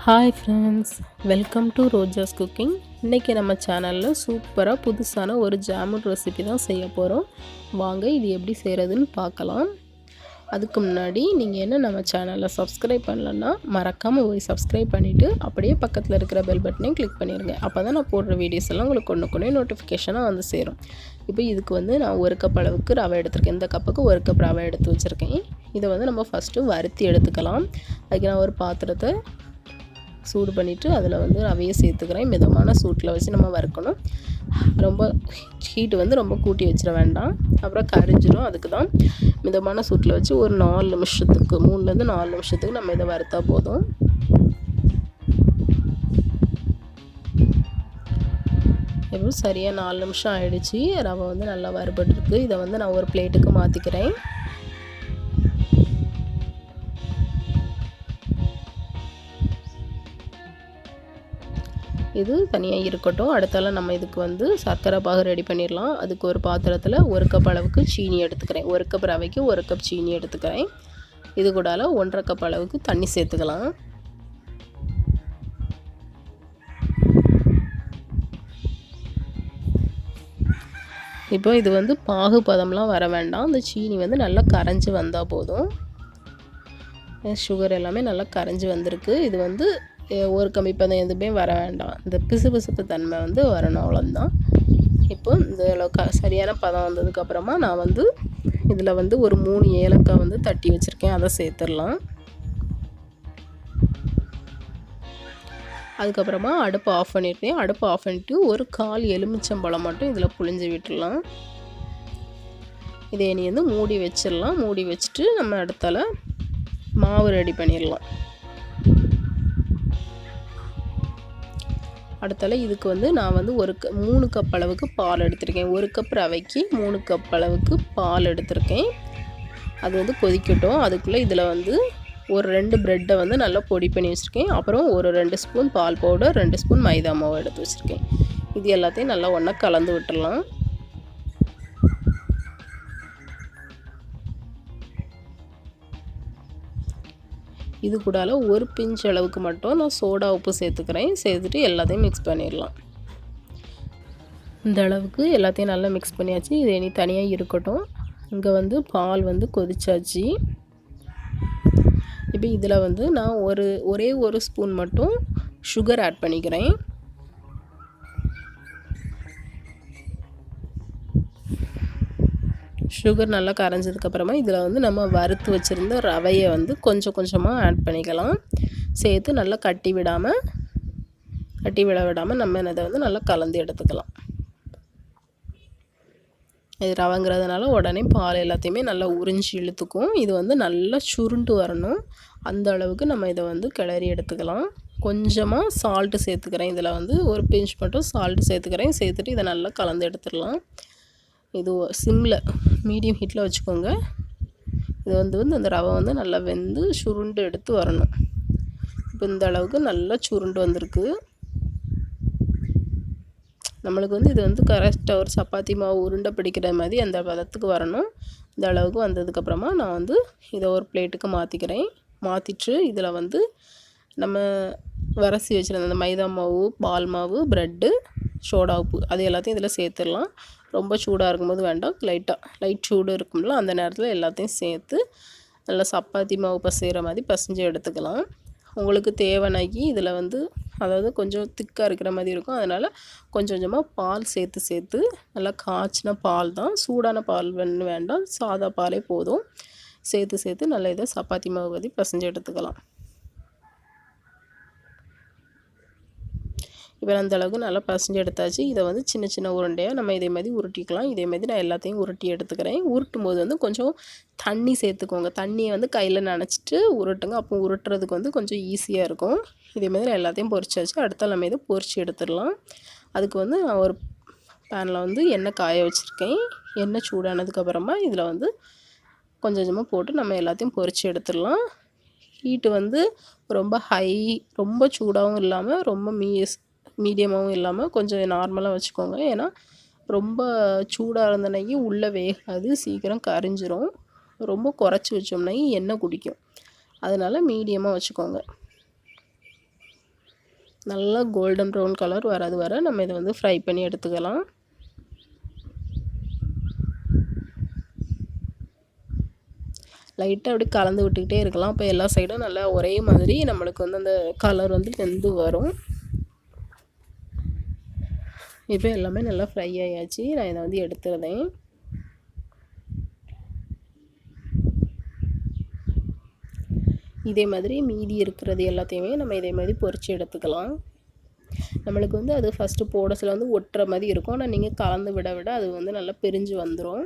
Hi friends, welcome to Roja's cooking. இன்றைக்கி நம்ம சேனலில் சூப்பராக புதுசான ஒரு ஜாமுன் ரெசிபி தான் செய்ய போகிறோம். வாங்க இது எப்படி செய்கிறதுன்னு பார்க்கலாம். அதுக்கு முன்னாடி நீங்கள் என்ன நம்ம சேனலில் சப்ஸ்கிரைப் பண்ணலன்னா மறக்காமல் போய் சப்ஸ்கிரைப் பண்ணிவிட்டு அப்படியே பக்கத்தில் இருக்கிற பெல் பட்டனையும் கிளிக் பண்ணிடுங்க. அப்போ தான் நான் போடுற வீடியோஸ் எல்லாம் உங்களுக்கு கொண்டு நோட்டிஃபிகேஷனாக வந்து சேரும். இப்போ இதுக்கு நான் 1 கப் அளவுக்கு ரவை எடுத்திருக்கேன். இந்த கப்புக்கு 1 கப் ரவை எடுத்து வச்சுருக்கேன். இதை நம்ம ஃபஸ்ட்டு வறுத்தி எடுத்துக்கலாம். அதுக்கு நான் ஒரு பாத்திரத்தை சூடு பண்ணிவிட்டு அதில் ரவையை சேர்த்துக்கிறேன். மிதமான சூட்டில் வச்சு நம்ம வறுக்கணும். ரொம்ப ஹீட்டு ரொம்ப கூட்டி வச்சிட வேண்டாம், அப்புறம் கரிஞ்சிடும். அதுக்கு தான் மிதமான சூட்டில் வச்சு ஒரு 4 நிமிஷத்துக்கு 3லேருந்து 4 நிமிஷத்துக்கு நம்ம இதை வறுத்தா போதும். இப்போ சரியாக 4 நிமிஷம் ஆகிடுச்சி. ரவை நல்லா வறுபட்டுருக்கு. இதை நான் ஒரு பிளேட்டுக்கு மாற்றிக்கிறேன். இது தனியாக இருக்கட்டும். அடுத்தால நம்ம இதுக்கு சர்க்கரை பாகு ரெடி பண்ணிடலாம். அதுக்கு ஒரு பாத்திரத்தில் 1 கப் அளவுக்கு சீனி எடுத்துக்கிறேன். 1 கப் ரவைக்கு 1 கப் சீனி எடுத்துக்கிறேன். இது கூட 1.5 கப் அளவுக்கு தண்ணி சேர்த்துக்கலாம். இப்போ இது பாகு பதம்லாம் வர வேண்டாம். இந்த சீனி நல்லா கரைஞ்சி வந்தால் போதும். சுகர் எல்லாமே நல்லா கரைஞ்சி வந்திருக்கு. இது ஒரு கம்மி பதம் எதுவுமே வர வேண்டாம். இந்த பிசுபிசுப்பு தன்மை வரணும், அவ்வளோதான். இப்போ இந்த அளவுக்கு சரியான பதம் வந்ததுக்கப்புறமா நான் இதில் ஒரு 3 ஏலக்காய் தட்டி வச்சுருக்கேன். அதை சேர்த்துடலாம். அதுக்கப்புறமா அடுப்பு ஆஃப் பண்ணியிருக்கேன். அடுப்பு ஆஃப் பண்ணிவிட்டு ஒரு 1/4 எலுமிச்சம்பழம் மட்டும் இதில் புழிஞ்சு விட்டுடலாம். இதை மூடி வச்சிடலாம். மூடி வச்சுட்டு நம்ம அடுத்தால மாவு ரெடி பண்ணிடலாம். அடுத்தால இதுக்கு நான் ஒரு 3 கப் அளவுக்கு பால் எடுத்திருக்கேன். 1 கப் ரவைக்கு 3 கப் அளவுக்கு பால் எடுத்திருக்கேன். அது கொதிக்கட்டும். அதுக்குள்ளே இதில் ஒரு 2 ப்ரெட்டை நல்லா பொடி பண்ணி வச்சுருக்கேன். அப்புறம் ஒரு 2 ஸ்பூன் பால் பவுடர், 2 ஸ்பூன் மைதா மாவு எடுத்து வச்சுருக்கேன். இது எல்லாத்தையும் நல்லா ஒன்றா கலந்து விட்டுடலாம். இது கூட ஒரு பிஞ்ச் அளவுக்கு மட்டும் நான் சோடா உப்பு சேர்த்துக்கிறேன். சேர்த்துட்டு எல்லாத்தையும் மிக்ஸ் பண்ணிடலாம். இந்த அளவுக்கு எல்லாத்தையும் நல்லா மிக்ஸ் பண்ணியாச்சு. இது இனி தனியாக இருக்கட்டும். இங்கே பால் கொதிச்சாச்சு. இப்போ இதில் நான் ஒரே ஒரு ஸ்பூன் மட்டும் சுகர் ஆட் பண்ணிக்கிறேன். சுகர் நல்லா கரைஞ்சதுக்கப்புறமா இதில் நம்ம வறுத்து வச்சுருந்த ரவையை கொஞ்சம் கொஞ்சமாக ஆட் பண்ணிக்கலாம். சேர்த்து நல்லா கட்டி விடாமல் நம்ம இதை நல்லா கலந்து எடுத்துக்கலாம். இது ரவைங்கிறதுனால உடனே பால் எல்லாத்தையுமே நல்லா உறிஞ்சி இழுத்துக்கும். இது நல்லா சுருண்டு வரணும். அந்த அளவுக்கு நம்ம இதை கிளறி எடுத்துக்கலாம். கொஞ்சமாக சால்ட்டு சேர்த்துக்கிறேன். இதில் ஒரு பிஞ்ச் மட்டும் சால்ட்டு சேர்த்துக்கிறேன். சேர்த்துட்டு இதை நல்லா கலந்து எடுத்துடலாம். இது சிம்மில் மீடியம் ஹீட்டில் வச்சுக்கோங்க. இது அந்த ரவை நல்லா வெந்து சுருண்டு எடுத்து வரணும். இப்போ இந்த அளவுக்கு நல்லா சுருண்டு வந்திருக்கு. நம்மளுக்கு இது கரெக்டாக ஒரு சப்பாத்தி மாவு உருண்டை பிடிக்கிற மாதிரி அந்த பதத்துக்கு வரணும். இந்த அளவுக்கு வந்ததுக்கப்புறமா நான் இதை ஒரு பிளேட்டுக்கு மாற்றிக்கிறேன். மாற்றிட்டு இதில் நம்ம வரைச்சி வச்சுருந்த அந்த மைதா மாவு, பால் மாவு, ப்ரெட்டு, சோடா உப்பு அது எல்லாத்தையும் இதில் சேர்த்துடலாம். ரொம்ப சூடாக இருக்கும்போது வேண்டாம், லைட் சூடு இருக்கும்ல, அந்த நேரத்தில் எல்லாத்தையும் சேர்த்து நல்லா சப்பாத்தி மாவு பசைகிற மாதிரி பசைஞ்சு எடுத்துக்கலாம். உங்களுக்கு தேவைனாக்கி இதில் அதாவது கொஞ்சம் திக்காக இருக்கிற மாதிரி இருக்கும். அதனால் கொஞ்சம் கொஞ்சமாக பால் சேர்த்து நல்லா காய்ச்சின பால் தான், சூடான பால் வேண்டாம், சாதா பாலே போதும். சேர்த்து நல்லா இதை சப்பாத்தி மாவு பற்றி பசைஞ்சு எடுத்துக்கலாம். இப்போ அந்த அளவுக்கு நல்லா பசைஞ்சு எடுத்தாச்சு. இதை சின்ன சின்ன உருண்டையாக நம்ம இதே மாதிரி உருட்டிக்கலாம். இதே மாதிரி நான் எல்லாத்தையும் உருட்டி எடுத்துக்கிறேன். உருட்டும் போது கொஞ்சம் தண்ணி சேர்த்துக்கோங்க. தண்ணியை கையில் நனைச்சிட்டு உருட்டுங்க. அப்போ உருட்டுறதுக்கு கொஞ்சம் ஈஸியாக இருக்கும். இதே மாதிரி எல்லாத்தையும் பொரிச்சாச்சு. அடுத்த நம்ம இதை பொரிச்சு எடுத்துடலாம். அதுக்கு நான் ஒரு பேனில் எண்ணெய் காய வச்சுருக்கேன். எண்ணெய் சூடானதுக்கப்புறமா இதில் கொஞ்சம் கொஞ்சமாக போட்டு நம்ம எல்லாத்தையும் பொரிச்சு எடுத்துடலாம். ஹீட்டு ரொம்ப ரொம்ப சூடாகவும் இல்லாமல் ரொம்ப மீடியமாகவும் இல்லாமல் கொஞ்சம் நார்மலாக வச்சுக்கோங்க. ஏன்னா ரொம்ப சூடாக இருந்தனைக்கு உள்ளே வேகாது, சீக்கிரம் கரிஞ்சிரும். ரொம்ப குறைச்சி வச்சோம்னா எண்ணெய் குடிக்கும். அதனால் மீடியமாக வச்சுக்கோங்க. நல்லா கோல்டன் ப்ரௌன் கலர் வரது வர நம்ம இதை வந்து ஃப்ரை பண்ணி எடுத்துக்கலாம். லைட்டாக அப்படி கலந்து விட்டுக்கிட்டே இருக்கலாம். அப்போ எல்லா சைடும் நல்லா ஒரே மாதிரி நம்மளுக்கு வந்து அந்த கலர் வந்து வெந்து வரும். இப்போ எல்லாமே நல்லா ஃப்ரை ஆயாச்சு. நான் இதை வந்து எடுத்துருந்தேன். இதே மாதிரி மீதி இருக்கிறது எல்லாத்தையுமே நம்ம இதே மாதிரி பொரித்து எடுத்துக்கலாம். நம்மளுக்கு வந்து அது ஃபஸ்ட்டு போட சில வந்து ஒட்டுற மாதிரி இருக்கும். ஆனால் நீங்கள் கலந்து விட விட அது வந்து நல்லா பிரிஞ்சு வந்துடும்.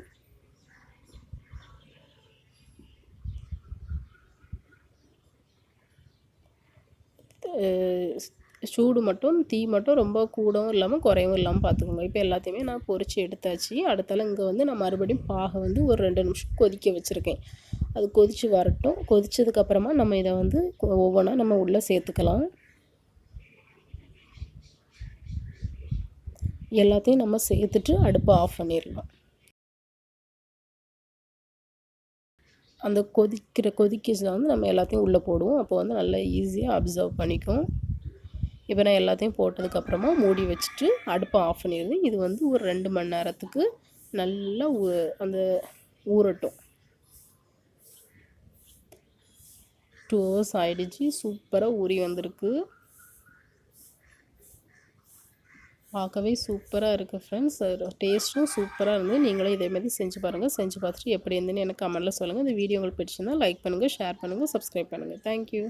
சூடு மட்டும் தீ மட்டும் ரொம்ப கூடவும் இல்லாமல் குறையவும் இல்லாமல் பார்த்துக்கோங்க. இப்போ எல்லாத்தையுமே நான் பொரித்து எடுத்தாச்சு. அடுத்தால இங்கே வந்து நான் மறுபடியும் பாகை வந்து ஒரு 2 நிமிஷம் கொதிக்க வச்சுருக்கேன். அது கொதித்து வரட்டும். கொதித்ததுக்கப்புறமா நம்ம இதை வந்து ஒவ்வொன்றா நம்ம உள்ளே சேர்த்துக்கலாம். எல்லாத்தையும் நம்ம சேர்த்துட்டு அடுப்பை ஆஃப் பண்ணிடலாம். அந்த கொதிக்கல வந்து நம்ம எல்லாத்தையும் உள்ளே போடுவோம். அப்போ வந்து நல்லா ஈஸியாக அப்சர்வ் பண்ணிக்கும். இப்போ நான் எல்லாத்தையும் போட்டதுக்கப்புறமா மூடி வச்சுட்டு அடுப்பை ஆஃப் பண்ணிடுவேன். இது வந்து ஒரு 2 மணி நேரத்துக்கு நல்லா அந்த ஊறட்டும். 2 ஹவர்ஸ் ஆகிடுச்சு. சூப்பராக ஊறி வந்திருக்கு. பார்க்கவே சூப்பராக இருக்குது ஃப்ரெண்ட்ஸ். டேஸ்ட்டும் சூப்பராக இருந்து நீங்களும் இதேமாதிரி செஞ்சு பாருங்கள். செஞ்சு பார்த்துட்டு எப்படி இருந்துன்னு எனக்கு கமெண்ட்டில் சொல்லுங்கள். இந்த வீடியோ உங்களுக்கு பிடிச்சிருந்தால் லைக் பண்ணுங்கள், ஷேர் பண்ணுங்கள், சப்ஸ்கிரைப் பண்ணுங்கள். தேங்க்யூ.